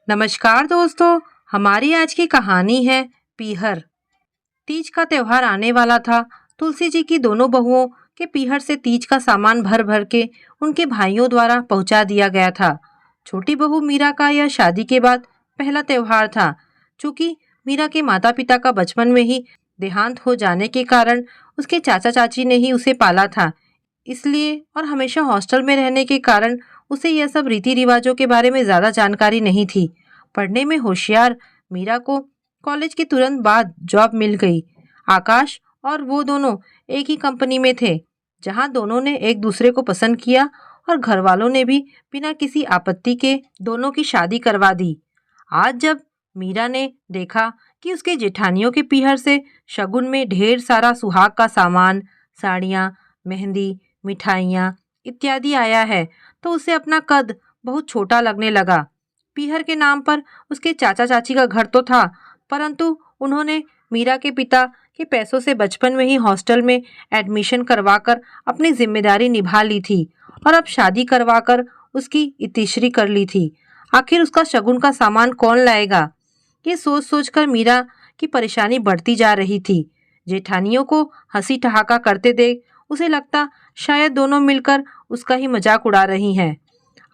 नमस्कार दोस्तों, हमारी आज की कहानी है पीहर। तीज का त्योहार आने वाला था। तुलसी जी की दोनों बहुओं के पीहर से तीज का सामान भर भर के उनके भाइयों द्वारा पहुंचा दिया गया था। छोटी बहू मीरा का यह शादी के बाद पहला त्योहार था। चूंकि मीरा के माता पिता का बचपन में ही देहांत हो जाने के कारण उसके चाचा चाची ने ही उसे पाला था, इसलिए और हमेशा हॉस्टल में रहने के कारण उसे यह सब रीति रिवाजों के बारे में ज्यादा जानकारी नहीं थी। पढ़ने में होशियार मीरा को कॉलेज के तुरंत बाद जॉब मिल गई। आकाश और वो दोनों एक ही कंपनी में थे, जहां दोनों ने एक दूसरे को पसंद किया और घर वालों ने भी बिना किसी आपत्ति के दोनों की शादी करवा दी। आज जब मीरा ने देखा कि उसके जेठानियों के पीहर से शगुन में ढेर सारा सुहाग का सामान, साड़ियाँ, मेहंदी, मिठाइयाँ इत्यादि आया है, तो उसे अपना कद बहुत छोटा लगने लगा। पीहर के नाम पर उसके चाचा चाची का घर तो था, परंतु उन्होंने मीरा के पिता के पैसों से बचपन में ही हॉस्टल में एडमिशन करवाकर अपनी जिम्मेदारी निभा ली थी और अब शादी करवाकर उसकी इतिश्री कर ली थी। आखिर उसका शगुन का सामान कौन लाएगा? ये सोच सोचकर मीरा की परेशानी बढ़ती जा रही थी। जेठानियों को हंसी ठहाका करते देख उसे लगता शायद दोनों मिलकर उसका ही मजाक उड़ा रही हैं।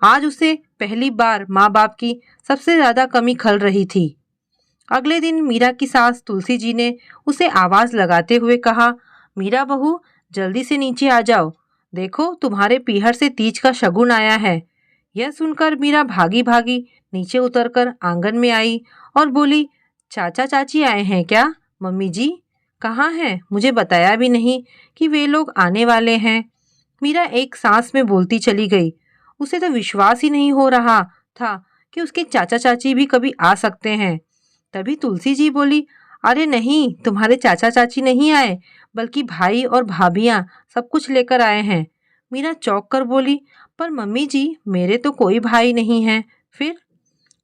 आज उसे पहली बार माँ बाप की सबसे ज्यादा कमी खल रही थी। अगले दिन मीरा की सास तुलसी जी ने उसे आवाज लगाते हुए कहा, मीरा बहू, जल्दी से नीचे आ जाओ, देखो तुम्हारे पीहर से तीज का शगुन आया है। यह सुनकर मीरा भागी भागी नीचे उतरकर आंगन में आई और बोली, चाचा चाची आए हैं क्या? मम्मी जी कहाँ हैं? मुझे बताया भी नहीं कि वे लोग आने वाले हैं। मीरा एक सांस में बोलती चली गई। उसे तो विश्वास ही नहीं हो रहा था कि उसके चाचा चाची भी कभी आ सकते हैं। तभी तुलसी जी बोली, अरे नहीं, तुम्हारे चाचा चाची नहीं आए, बल्कि भाई और भाभियां सब कुछ लेकर आए हैं। मीरा चौंक कर बोली, पर मम्मी जी, मेरे तो कोई भाई नहीं है। फिर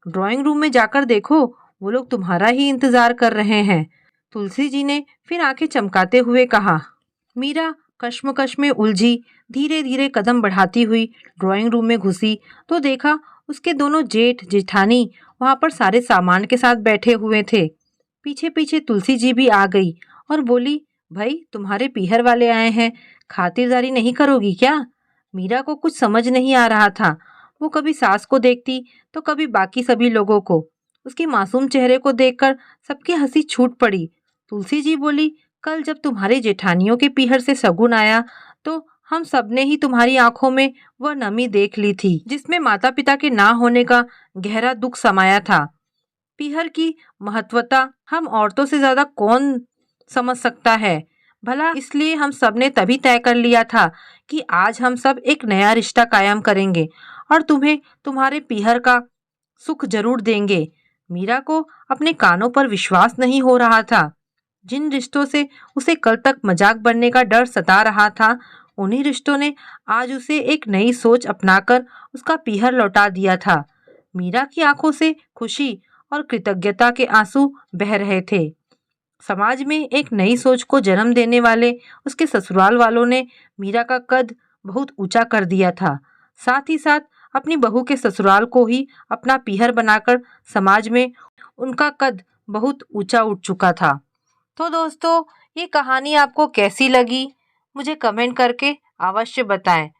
ड्राइंग रूम में जाकर देखो, वो लोग तुम्हारा ही इंतजार कर रहे हैं। तुलसी जी ने फिर आंखें चमकाते हुए कहा। मीरा कश्मकश में उलझी धीरे धीरे कदम बढ़ाती हुई ड्राइंग रूम में घुसी तो देखा उसके दोनों जेठ जेठानी वहां पर सारे सामान के साथ बैठे हुए थे। पीछे पीछे तुलसी जी भी आ गई और बोली, भाई तुम्हारे पीहर वाले आए हैं, खातिरदारी नहीं करोगी क्या? मीरा को कुछ समझ नहीं आ रहा था। वो कभी सास को देखती तो कभी बाकी सभी लोगों को। उसके मासूम चेहरे को देखकर सबकी हंसी छूट पड़ी। तुलसी जी बोली, कल जब तुम्हारे जेठानियों के पीहर से शगुन आया तो हम सबने ही तुम्हारी आंखों में वह नमी देख ली थी जिसमें माता पिता के ना होने का गहरा दुख समाया था। पीहर की महत्वता हम औरतों से ज्यादा कौन समझ सकता है भला, इसलिए हम सब ने तभी तय कर लिया था कि आज हम सब एक नया रिश्ता कायम करेंगे और तुम्हें तुम्हारे पीहर का सुख जरूर देंगे। मीरा को अपने कानों पर विश्वास नहीं हो रहा था। जिन रिश्तों से उसे कल तक मजाक बनने का डर सता रहा था, उन्हीं रिश्तों ने आज उसे एक नई सोच अपनाकर उसका पीहर लौटा दिया था। मीरा की आंखों से खुशी और कृतज्ञता के आंसू बह रहे थे। समाज में एक नई सोच को जन्म देने वाले उसके ससुराल वालों ने मीरा का कद बहुत ऊंचा कर दिया था। साथ ही साथ अपनी बहू के ससुराल को ही अपना पीहर बनाकर समाज में उनका कद बहुत ऊंचा उठ चुका था। तो दोस्तों, ये कहानी आपको कैसी लगी? मुझे कमेंट करके अवश्य बताएं।